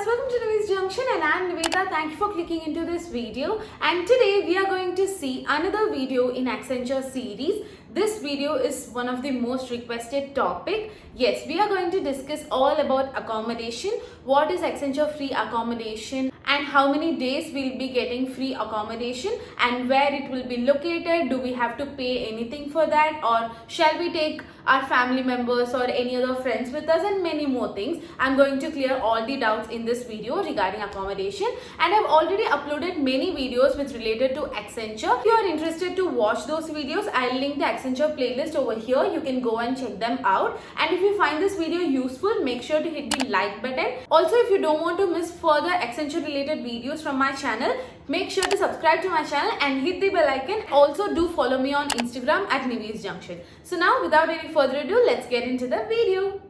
welcome to Nived's Junction and I'm Niveda. Thank you for clicking into this video, and today we are going to see another video in Accenture series. This video is one of the most requested topic. Yes, we are going to discuss all about accommodation, what is Accenture free accommodation and how many days we'll be getting free accommodation and where it will be located. Do we have to pay anything for that, or shall we take our family members or any other friends with us, and many more things. I'm going to clear all the doubts in this video regarding accommodation, and I've already uploaded many videos which related to Accenture. If you are interested to watch those videos, I'll link the Accenture playlist over here. You can go and check them out, and if you find this video useful, make sure to hit the like button. Also, if you don't want to miss further Accenture related videos from my channel, make sure to subscribe to my channel and hit the bell icon. Also, do follow me on Instagram at Nived's Junction. So now, without any further ado, let's get into the video.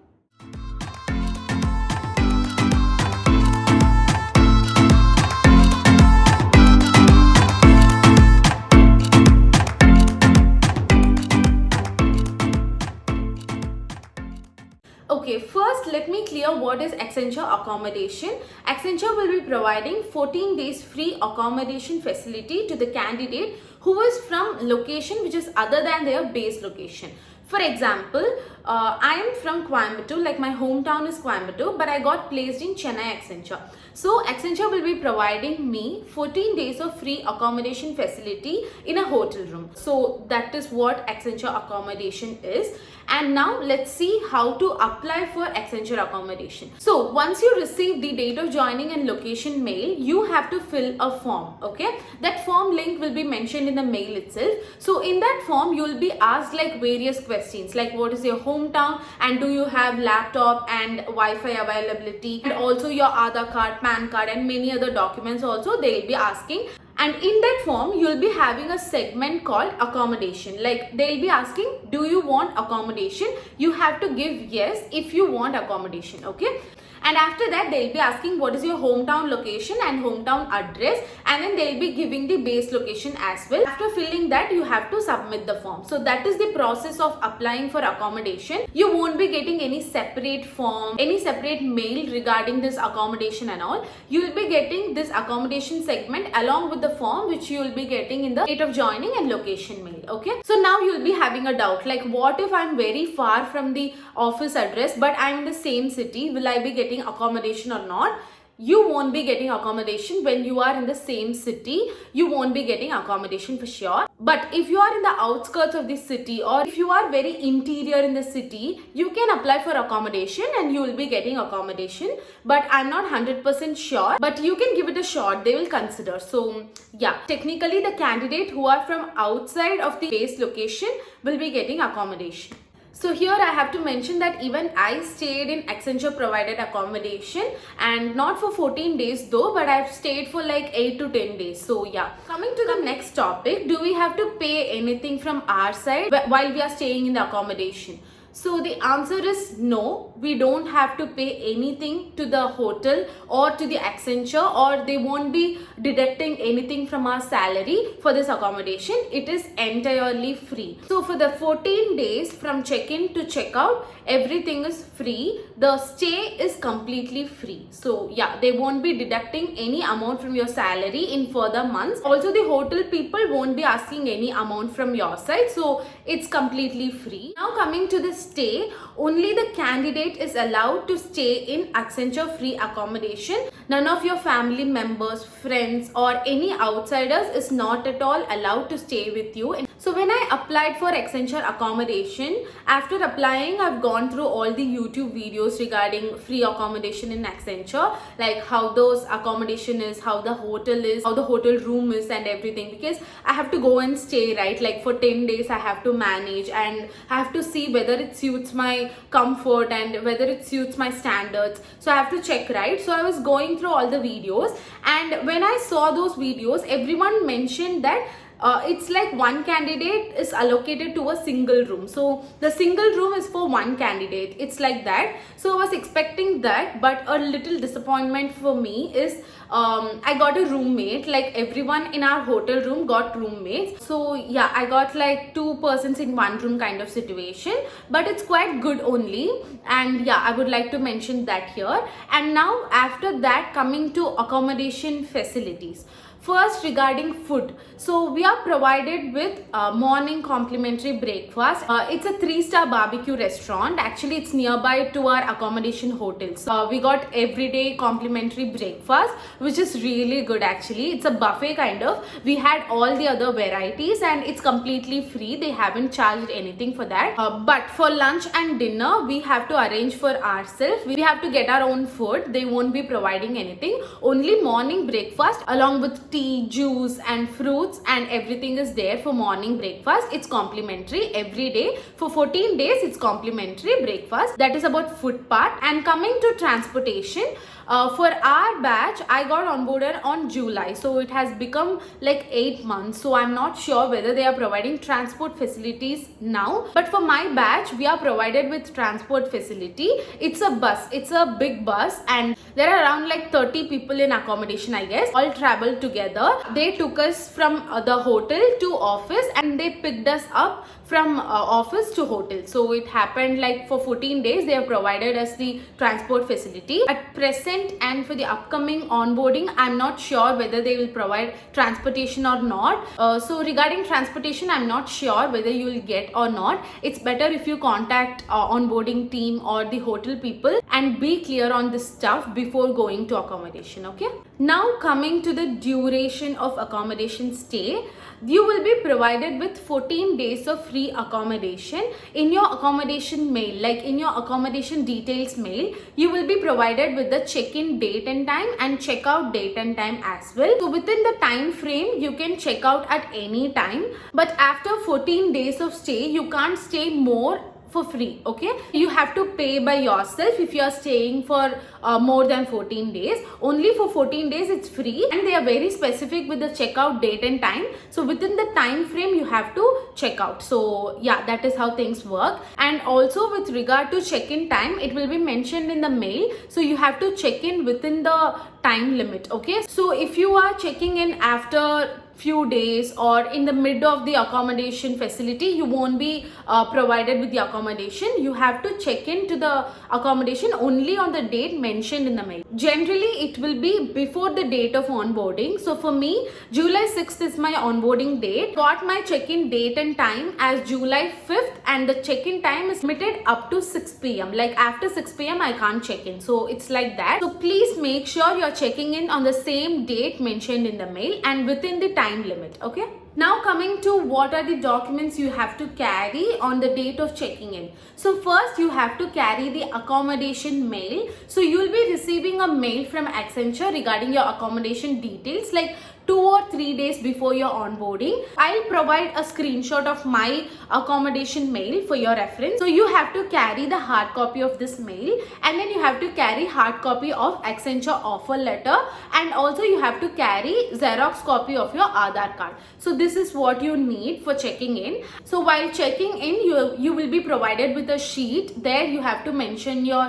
Okay, first let me clear what is Accenture accommodation. Accenture will be providing 14 days free accommodation facility to the candidate who is from location which is other than their base location. For example, I am from Coimbatore, like my hometown is Coimbatore, but I got placed in Chennai Accenture. So Accenture will be providing me 14 days of free accommodation facility in a hotel room. So that is what Accenture accommodation is. And now let's see how to apply for Accenture accommodation. So once you receive the date of joining and location mail, you have to fill a form. Okay, that form link will be mentioned in the mail itself. So in that form, you will be asked like various questions, like what is your hometown and do you have laptop and Wi-Fi availability, and also your Aadhaar card, PAN card, and many other documents also they will be asking. And in that form, you'll be having a segment called accommodation. Like they'll be asking, do you want accommodation? You have to give yes if you want accommodation. Okay. And after that, they'll be asking what is your hometown location and hometown address, and then they'll be giving the base location as well. After filling that, you have to submit the form. So that is the process of applying for accommodation. You won't be getting any separate form, any separate mail regarding this accommodation and all. You will be getting this accommodation segment along with the form which you will be getting in the date of joining and location mail. Okay. So now you'll be having a doubt, like what if I'm very far from the office address but I'm in the same city? Will I be getting accommodation or not? You won't be getting accommodation when you are in the same city. You won't be getting accommodation for sure. But if you are in the outskirts of the city, or if you are very interior in the city, you can apply for accommodation and you will be getting accommodation. But I'm not 100% sure, but you can give it a shot. They will consider. So yeah, technically the candidate who are from outside of the base location will be getting accommodation. So here I have to mention that even I stayed in Accenture provided accommodation, and not for 14 days though, but I've stayed for like 8 to 10 days. So yeah, coming to the next topic, do we have to pay anything from our side while we are staying in the accommodation? So the answer is no, we don't have to pay anything to the hotel or to the Accenture, or they won't be deducting anything from our salary for this accommodation. It is entirely free. So for the 14 days from check-in to check-out, everything is free. The stay is completely free. So yeah, they won't be deducting any amount from your salary in further months. Also, the hotel people won't be asking any amount from your side. So it's completely free. Now coming to the stay, only the candidate is allowed to stay in Accenture free accommodation. None of your family members, friends, or any outsiders is not at all allowed to stay with you. So when I applied for Accenture accommodation, after applying, I've gone through all the YouTube videos regarding free accommodation in Accenture, like how those accommodation is, how the hotel is, how the hotel room is and everything, because I have to go and stay, right? Like for 10 days I have to manage, and I have to see whether it suits my comfort and whether it suits my standards. So I have to check, right? So I was going through all the videos, and when I saw those videos, everyone mentioned that it's like one candidate is allocated to a single room. So the single room is for one candidate. It's like that. So I was expecting that, but a little disappointment for me is I got a roommate. Like everyone in our hotel room got roommates. So yeah, I got like 2 persons in one room kind of situation, but it's quite good only. And yeah, I would like to mention that here. And now after that, coming to accommodation facilities. First, regarding food, so we are provided with morning complimentary breakfast. It's a 3-star barbecue restaurant. Actually, it's nearby to our accommodation hotels. We got everyday complimentary breakfast, which is really good. Actually, it's a buffet kind of. We had all the other varieties, and it's completely free. They haven't charged anything for that. But for lunch and dinner, we have to arrange for ourselves. We have to get our own food. They won't be providing anything. Only morning breakfast along with tea, juice and fruits, and everything is there for morning breakfast. It's complimentary every day. For 14 days, it's complimentary breakfast. That is about food part. And coming to transportation, for our batch, I got onboarded on July. So it has become like 8 months. So I'm not sure whether they are providing transport facilities now. But for my batch, we are provided with transport facility. It's a bus. It's a big bus, and there are around like 30 people in accommodation, I guess. All travel together. They took us from the hotel to office, and they picked us up from office to hotel. So it happened like for 14 days they have provided us the transport facility. At present and for the upcoming onboarding, I'm not sure whether they will provide transportation or not. So regarding transportation, I'm not sure whether you will get or not. It's better if you contact onboarding team or the hotel people and be clear on this stuff before going to accommodation. Okay, now coming to the duration of accommodation stay, you will be provided with 14 days of free accommodation. In your accommodation mail, like in your accommodation details mail, you will be provided with the check-in date and time and check-out date and time as well. So within the time frame, you can check out at any time, but after 14 days of stay, you can't stay more for free. Okay, you have to pay by yourself if you are staying for more than 14 days. Only for 14 days it's free, and they are very specific with the checkout date and time. So within the time frame you have to check out. So yeah, that is how things work. And also with regard to check-in time, it will be mentioned in the mail. So you have to check in within the time limit. Okay, so if you are checking in after few days or in the mid of the accommodation facility, you won't be provided with the accommodation. You have to check into the accommodation only on the date mentioned in the mail. Generally it will be before the date of onboarding. So for me, July 6th is my onboarding date. Got my check-in date and time as July 5th, and the check-in time is limited up to 6 p.m. like after 6 p.m. I can't check in. So it's like that. So please make sure you're checking in on the same date mentioned in the mail and within the time limit. Okay, now coming to what are the documents you have to carry on the date of checking in. So first you have to carry the accommodation mail. So you will be receiving a mail from Accenture regarding your accommodation details like 2 or 3 days before your onboarding. I'll provide a screenshot of my accommodation mail for your reference. So you have to carry the hard copy of this mail, and then you have to carry hard copy of Accenture offer letter, and also you have to carry Xerox copy of your Aadhaar card. So this is what you need for checking in. So while checking in, you will be provided with a sheet. There you have to mention your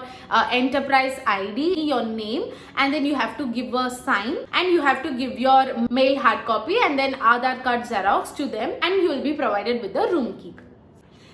enterprise ID, your name, and then you have to give a sign, and you have to give your mail hard copy and then Aadhaar card Xerox to them, and you will be provided with the room key.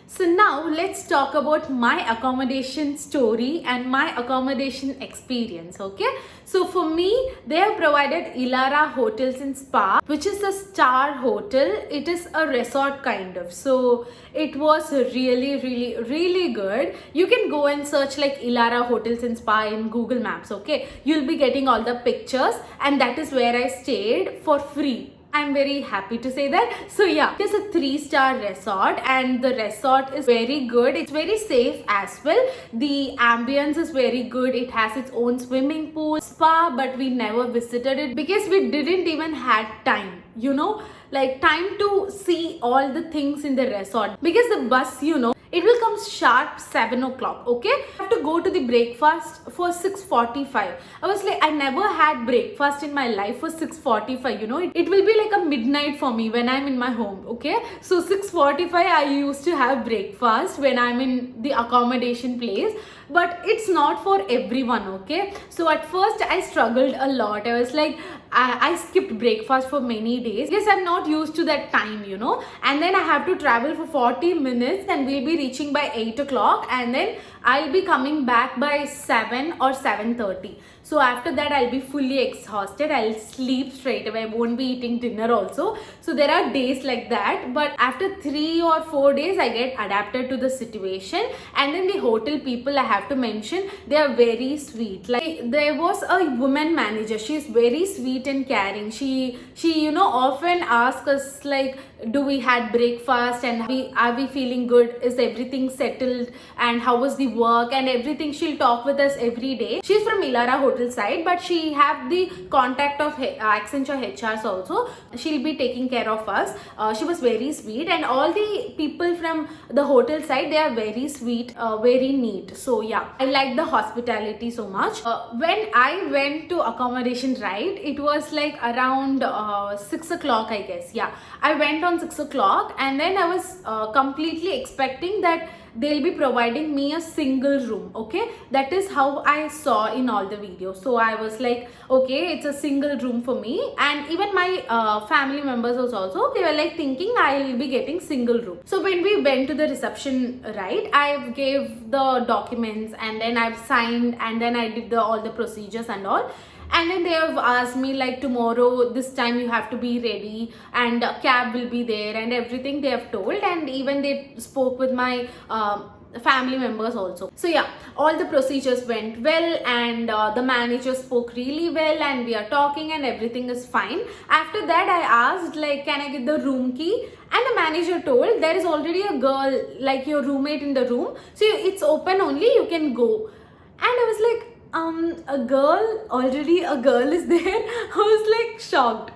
So now let's talk about my accommodation story and my accommodation experience. Okay, so for me, they have provided Elara Hotels and Spa, which is a star hotel. It is a resort kind of. So it was really good. You can go and search like Elara Hotels and Spa in Google Maps. Okay, you'll be getting all the pictures, and that is where I stayed for free. I'm very happy to say that. So yeah, it's a 3-star resort, and the resort is very good. It's very safe as well. The ambience is very good. It has its own swimming pool, spa, but we never visited it because we didn't even had time, you know, like time to see all the things in the resort, because the bus, you know, it will come sharp 7 o'clock. Okay, I have to go to the breakfast for 6:45. I was like, I never had breakfast in my life for 6:45. You know, it will be like a midnight for me when I'm in my home. Okay, so 6:45 I used to have breakfast when I'm in the accommodation place, but it's not for everyone. Okay, so at first I struggled a lot. I was like, I skipped breakfast for many days. Yes, I'm not used to that time, you know, and then I have to travel for 40 minutes and we'll be reaching by 8 o'clock, and then I'll be coming back by 7 or 7:30. So after that I'll be fully exhausted. I'll sleep straight away. I won't be eating dinner also. So there are days like that, but after 3 or 4 days I get adapted to the situation. And then the hotel people, I have to mention, they are very sweet. Like, there was a woman manager. She's very sweet and caring. She you know, often asks us like, do we had breakfast, and are we feeling good, is everything settled, and how was the work and everything. She'll talk with us every day. She's from Elara hotel side, but she have the contact of Accenture HRs also. She'll be taking care of us. She was very sweet, and all the people from the hotel side, they are very sweet, very neat. So yeah, I like the hospitality so much. When I went to accommodation, right, it was like around 6 o'clock, I guess. Yeah, I went on 6 o'clock, and then I was completely expecting that they'll be providing me a single room. Okay, that is how I saw in all the videos. So I was like, okay, it's a single room for me. And even my family members was also, they were like thinking I'll be getting single room. So when we went to the reception, right, I gave the documents, and then I've signed, and then I did all the procedures and all. And then they have asked me like, tomorrow this time you have to be ready, and a cab will be there, and everything they have told. And even they spoke with my family members also. So yeah, all the procedures went well, and the manager spoke really well, and we are talking and everything is fine. After that I asked like, can I get the room key? And the manager told, there is already a girl, like your roommate, in the room, so it's open only, you can go. And I was like, a girl, already a girl is there. I was like shocked.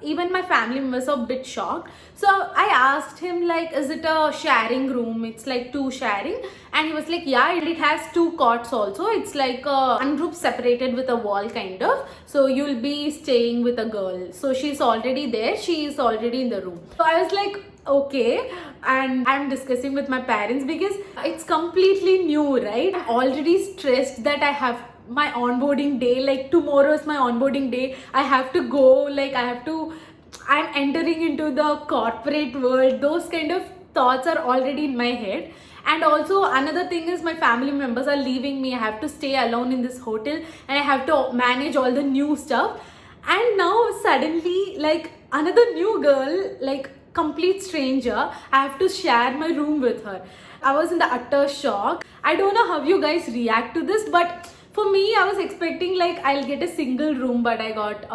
Even my family members are a bit shocked. So I asked him like, is it a sharing room? It's like 2 sharing. And he was like, yeah, it has 2 cots also. It's like one group separated with a wall kind of. So you'll be staying with a girl. So she's already there. She is already in the room. So I was like, okay. And I'm discussing with my parents because it's completely new, right? I'm already stressed that I have my onboarding day, like tomorrow is my onboarding day. I have to go, like I'm entering into the corporate world. Those kind of thoughts are already in my head. And also another thing is, my family members are leaving me. I have to stay alone in this hotel, and I have to manage all the new stuff. And now suddenly, like, another new girl, like complete stranger, I have to share my room with her. I was in the utter shock. I don't know how you guys react to this, but for me, I was expecting like I'll get a single room, but I got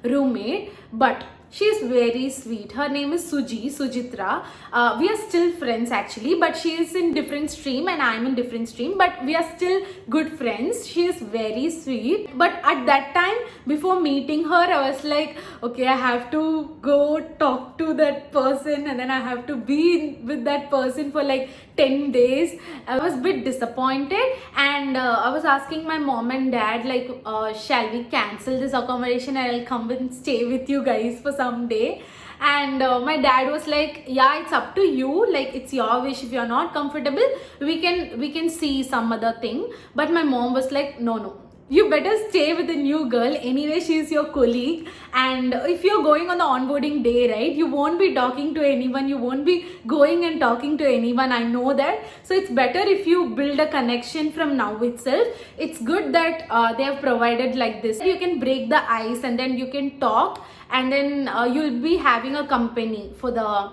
roommate. But she's very sweet. Her name is Sujitra. We are still friends actually, but she is in different stream and I'm in different stream, but we are still good friends. She is very sweet. But at that time, before meeting her, I was like, okay, I have to go talk to that person, and then I have to be with that person for like 10 days. I was a bit disappointed, and I was asking my mom and dad like, shall we cancel this accommodation and I'll come and stay with you guys for some day. And my dad was like, yeah, it's up to you, like it's your wish. If you're not comfortable, we can see some other thing. But my mom was like, no, you better stay with the new girl. Anyway, she's your colleague, and if you're going on the onboarding day, right, you won't be talking to anyone, you won't be going and talking to anyone. I know that. So it's better if you build a connection from now itself. It's good that they have provided like this. You can break the ice, and then you can talk, and then you'll be having a company for the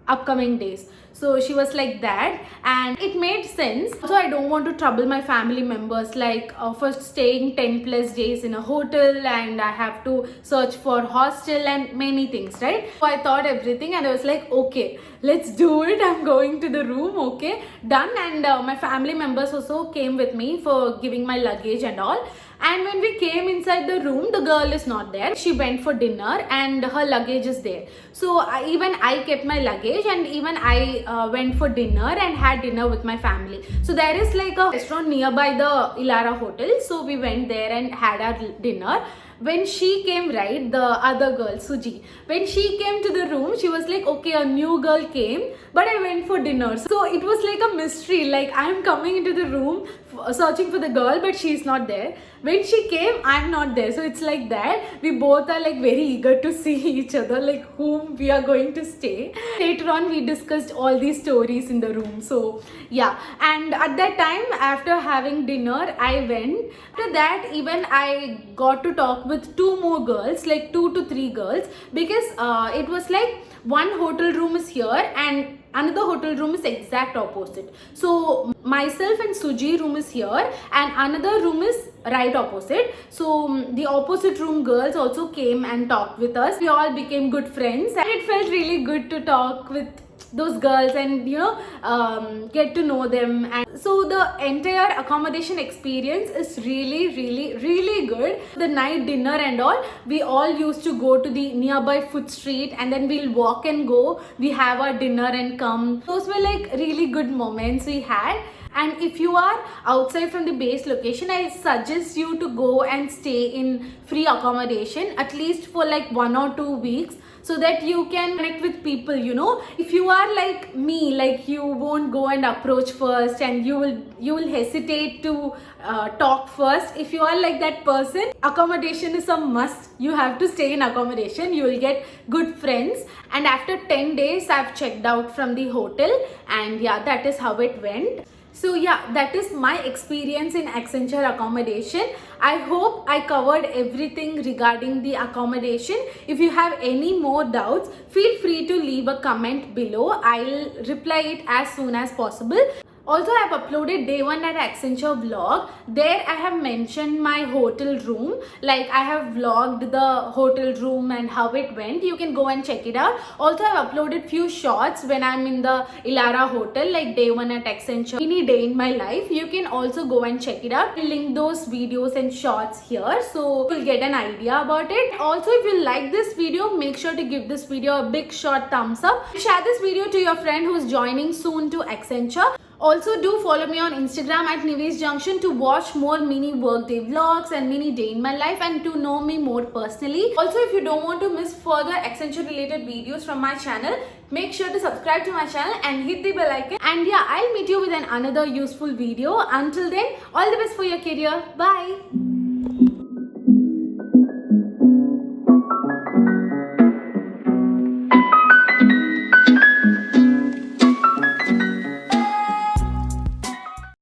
upcoming days. So she was like that, and it made sense. So I don't want to trouble my family members, like first staying 10 plus days in a hotel, and I have to search for hostel and many things, right? So I thought everything, and I was like, okay, let's do it. I'm going to the room. Okay, done. And my family members also came with me for giving my luggage and all. And when we came inside the room, the girl is not there. She went for dinner and her luggage is there. So even I kept my luggage, and even I went for dinner and had dinner with my family. So there is like a restaurant nearby the Elara Hotel. So we went there and had our dinner. When she came, right, the other girl, Suji, when she came to the room, she was like, okay, a new girl came, but I went for dinner. So it was like a mystery, like I'm coming into the room searching for the girl, but she's not there. When she came, I'm not there. So it's like that. We both are like very eager to see each other, like whom we are going to stay. Later on, we discussed all these stories in the room. So yeah, and at that time, after having dinner, I went. After that, even I got to talk with two more girls, like 2 to 3 girls, because it was like one hotel room is here and another hotel room is exact opposite. So myself and Suji room is here and another room is right opposite. So the opposite room girls also came and talked with us. We all became good friends and it felt really good to talk with those girls and get to know them. And so the entire accommodation experience is really good. The night dinner and all, we all used to go to the nearby food street and then we'll walk and go. We have our dinner and come. Those were like really good moments we had. And if you are outside from the base location, I suggest you to go and stay in free accommodation at least for like 1 or 2 weeks, so that you can connect with people. If you are like me, like you won't go and approach first and you will hesitate to talk first. If you are like that person, accommodation is a must. You have to stay in accommodation. You will get good friends. And after 10 days I've checked out from the hotel, and yeah, that is how it went. So yeah, that is my experience in Accenture accommodation. I hope I covered everything regarding the accommodation. If you have any more doubts, feel free to leave a comment below. I'll reply it as soon as possible. Also, I have uploaded day 1 at Accenture vlog. There I have mentioned my hotel room. Like I have vlogged the hotel room and how it went. You can go and check it out. Also, I have uploaded few shots when I'm in the Elara Hotel, like day 1 at Accenture, any day in my life. You can also go and check it out. I'll link those videos and shots here, so you'll get an idea about it. Also, if you like this video, make sure to give this video a big short thumbs up. Share this video to your friend who's joining soon to Accenture. Also, do follow me on Instagram at Nivesh Junction to watch more mini workday vlogs and mini day in my life and to know me more personally. Also, if you don't want to miss further Accenture related videos from my channel, make sure to subscribe to my channel and hit the bell icon. And yeah, I'll meet you with another useful video. Until then, all the best for your career. Bye.